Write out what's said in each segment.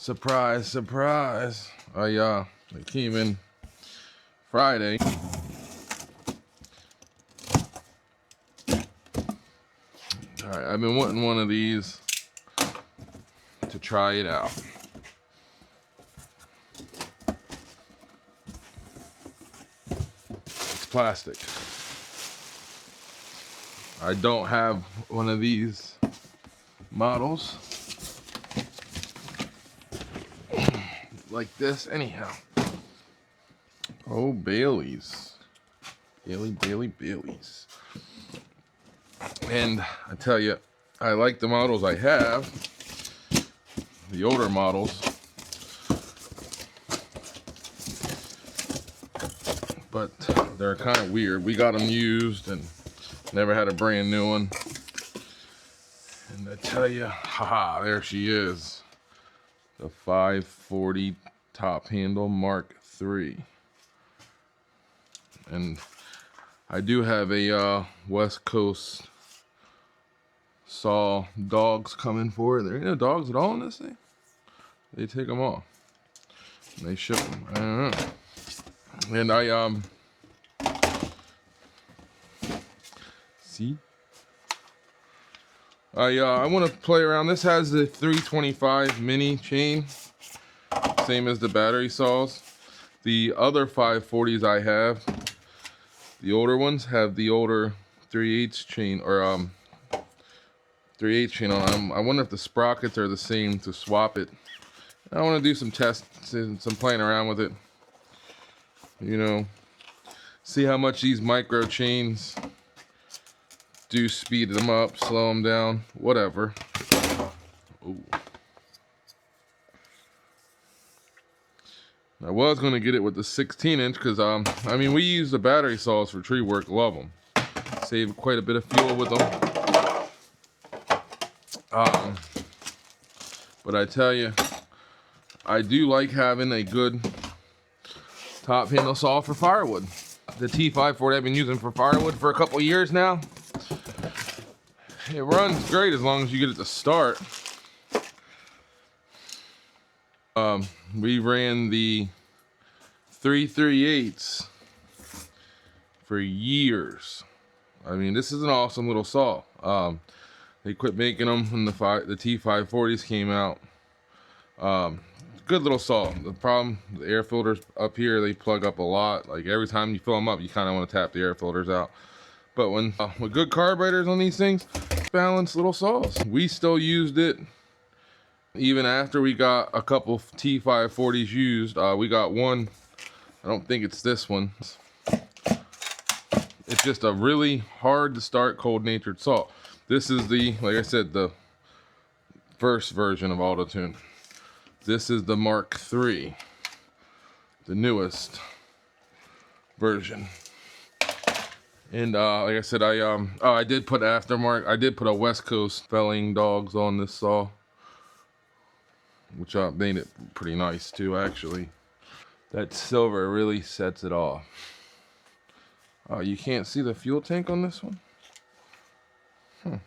Surprise, surprise. It came in Friday. Alright, I've been wanting one of these to try it out. It's plastic. I don't have one of these models like this anyhow. Oh, Bailey's. Bailey's. And I tell you, I like the models I have, the older models, but they're kind of weird. We got them used and never had a brand new one. And I tell you, haha, there she is. The 540 top handle Mark III. And I do have a West Coast saw dogs coming for it. There ain't no dogs at all in this thing. They take them all. And they ship them. I don't know. And see? I want to play around. This has the 325 mini chain, same as the battery saws. The other 540s I have, the older ones, have the older 3/8 chain, or 3/8 chain on them. I wonder if the sprockets are the same to swap it. I want to do some tests and some playing around with it. You know, see how much these micro chains do, speed them up, slow them down, whatever. Ooh. I was going to get it with the 16-inch because, I mean, we use the battery saws for tree work. Love them. Save quite a bit of fuel with them. But I tell you, I do like having a good top handle saw for firewood. The T540 I've been using for firewood for a couple years now. It runs great as long as you get it to start. We ran the 3/3/8 for years. I mean, this is an awesome little saw. They quit making them when the T540s came out. Good little saw. The problem, the air filters up here, they plug up a lot. Like every time you fill them up, you kind of want to tap the air filters out. But when with good carburetors on these things, balanced little saws. We still used it even after we got a couple T540s used. We got one. I don't think it's this one. It's just a really hard to start, cold-natured saw. This is the, like I said, the first version of Auto-Tune. This is the Mark III, the newest version. And like I said, I did put aftermarket. I did put a West Coast felling dogs on this saw, which made it pretty nice too, actually. That silver really sets it off. You can't see the fuel tank on this one? Huh.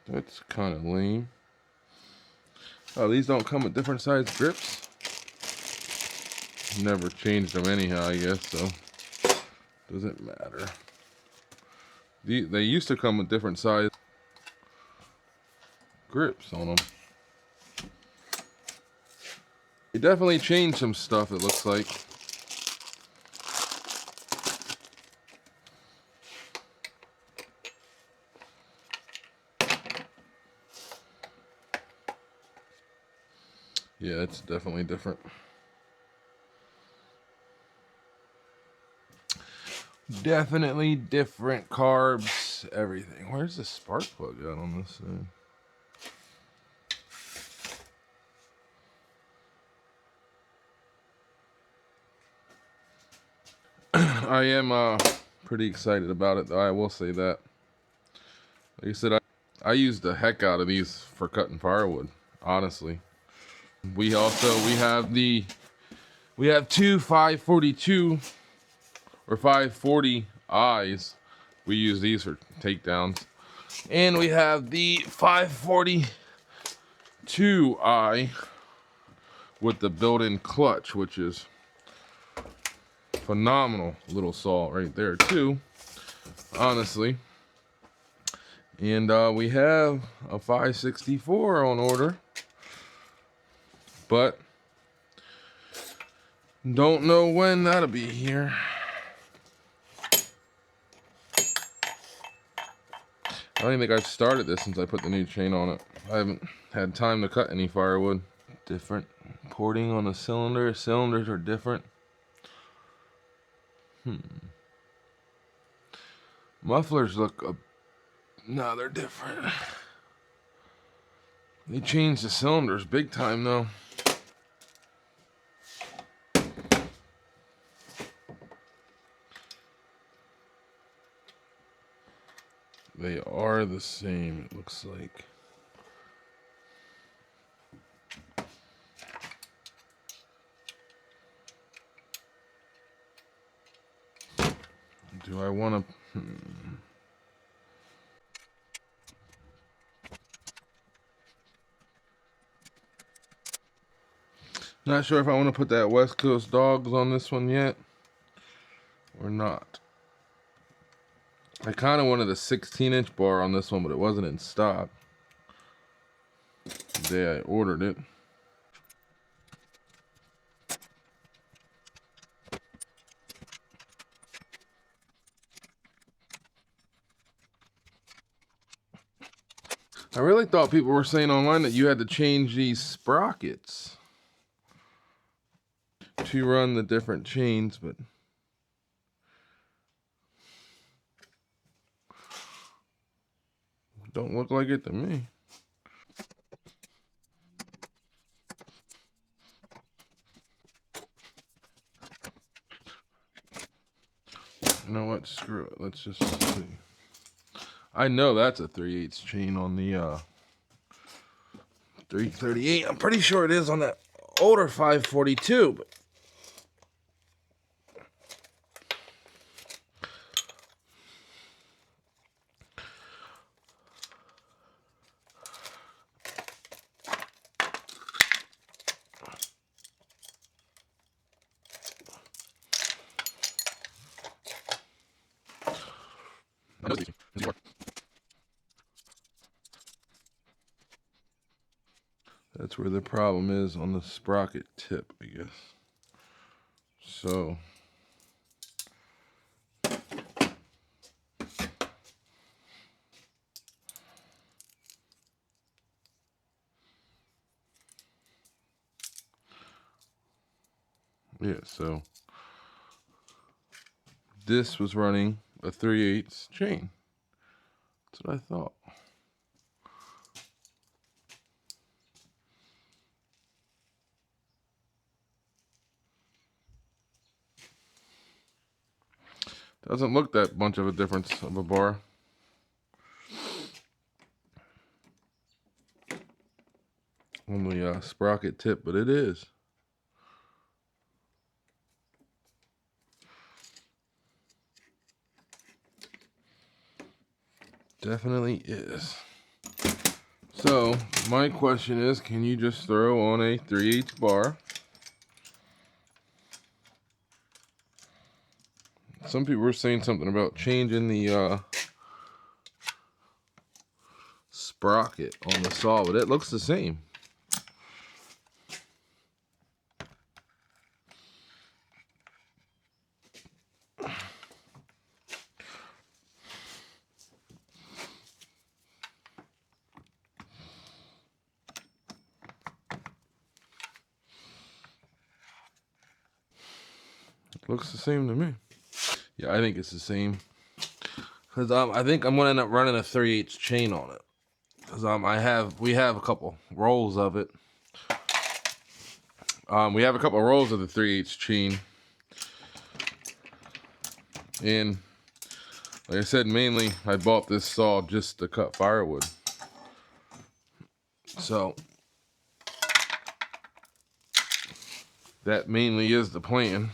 That's kind of lame. Oh, these don't come with different size grips? Never changed them anyhow, I guess, so doesn't matter. They used to come with different size grips on them. They definitely changed some stuff, it looks like. Yeah, it's definitely different. Definitely different carbs, everything. Where's the spark plug at on this thing? I am pretty excited about it, though. I will say that. Like I said, I use the heck out of these for cutting firewood, honestly. We have two 542 or 540 eyes. We use these for takedowns. And we have the 540 2i with the built-in clutch, which is phenomenal little saw right there too, honestly. And we have a 564 on order, but don't know when that'll be here. I don't even think I've started this since I put the new chain on it. I haven't had time to cut any firewood. Different porting on the cylinder. Cylinders are different. Mufflers look no, they're different. They changed the cylinders big time though. They are the same, it looks like. Do I want to... Not sure if I want to put that West Coast Dogs on this one yet or not. I kind of wanted a 16-inch bar on this one, but it wasn't in stock the day I ordered it. I really thought people were saying online that you had to change these sprockets to run the different chains, but don't look like it to me. You know what? Screw it. Let's just see. I know that's a 3/8 chain on the 338. I'm pretty sure it is on that older 542, but that's where the problem is, on the sprocket tip, I guess. So yeah, so this was running a 3/8 chain. That's what I thought. Doesn't look that much of a difference of a bar. On the sprocket tip, but it is. Definitely is. So my question is, can you just throw on a 3/8 bar? Some people were saying something about changing the sprocket on the saw, but it looks the same. Looks the same to me. Yeah, I think it's the same. Cause I think I'm gonna end up running a 3/8 chain on it. Cause we have a couple rolls of it. We have a couple rolls of the 3/8 chain, and like I said, mainly I bought this saw just to cut firewood. So that mainly is the plan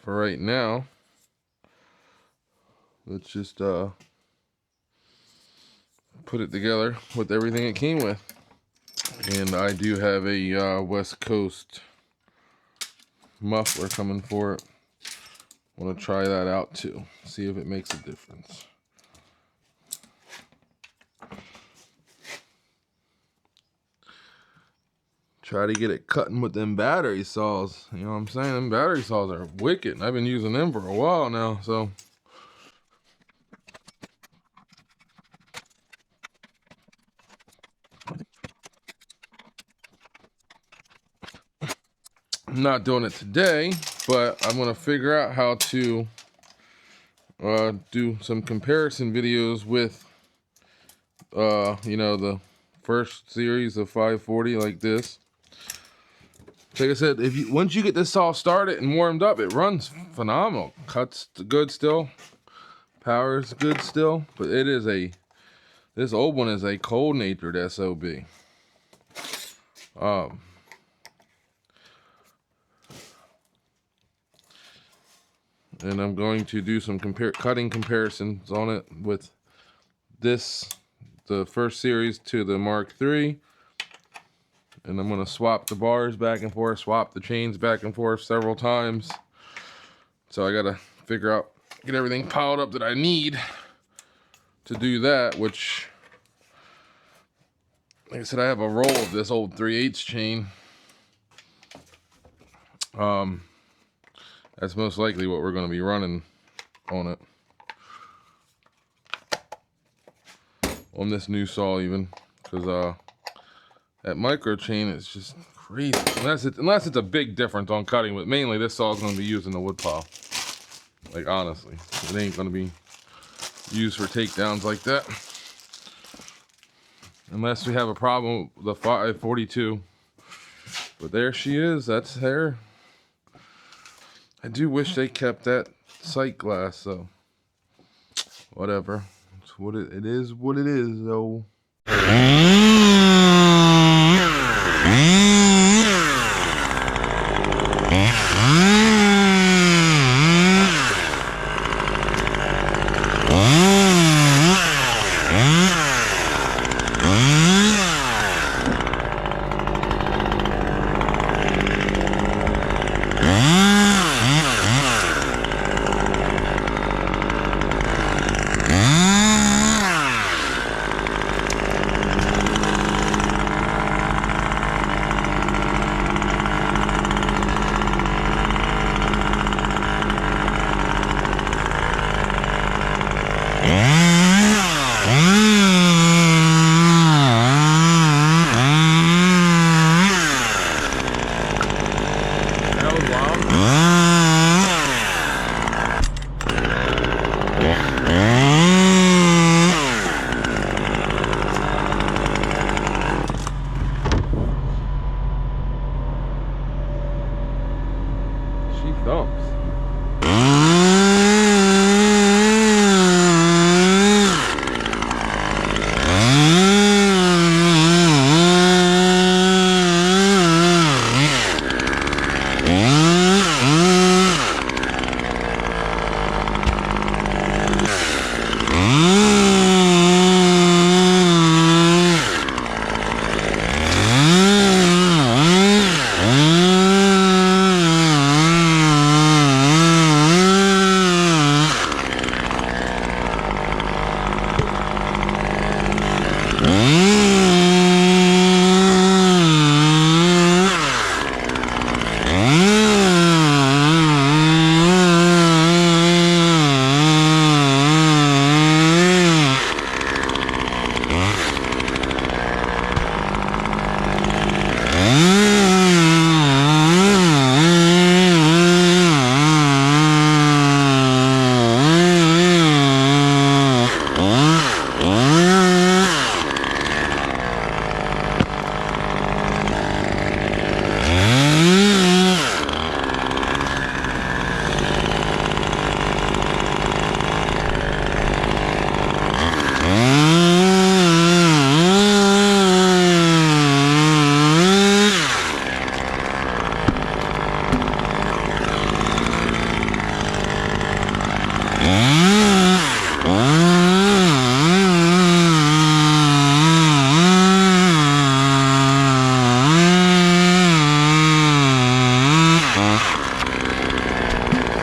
for right now. Let's just put it together with everything it came with. And I do have a West Coast muffler coming for it. I want to try that out too, see if it makes a difference. Try to get it cutting with them battery saws. You know what I'm saying? Them battery saws are wicked. I've been using them for a while now, so. I'm not doing it today, but I'm gonna figure out how to do some comparison videos with, you know, the first series of 540 like this. Like I said, once you get this saw started and warmed up, it runs phenomenal. Cuts good still, power's good still, but it is this old one is a cold-natured SOB. And I'm going to do some cutting comparisons on it with this, the first series to the Mark III. And I'm going to swap the bars back and forth, swap the chains back and forth several times. So I got to figure out, get everything piled up that I need to do that, which, like I said, I have a roll of this old 3/8 chain. That's most likely what we're going to be running on it. On this new saw even, because that micro chain is just crazy. Unless it's a big difference on cutting, but mainly this saw is going to be used in the wood pile. Like, honestly, it ain't going to be used for takedowns like that. Unless we have a problem with the 542. But there she is. That's her. I do wish they kept that sight glass, though. Whatever. It's what it is what it is, though.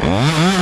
bye.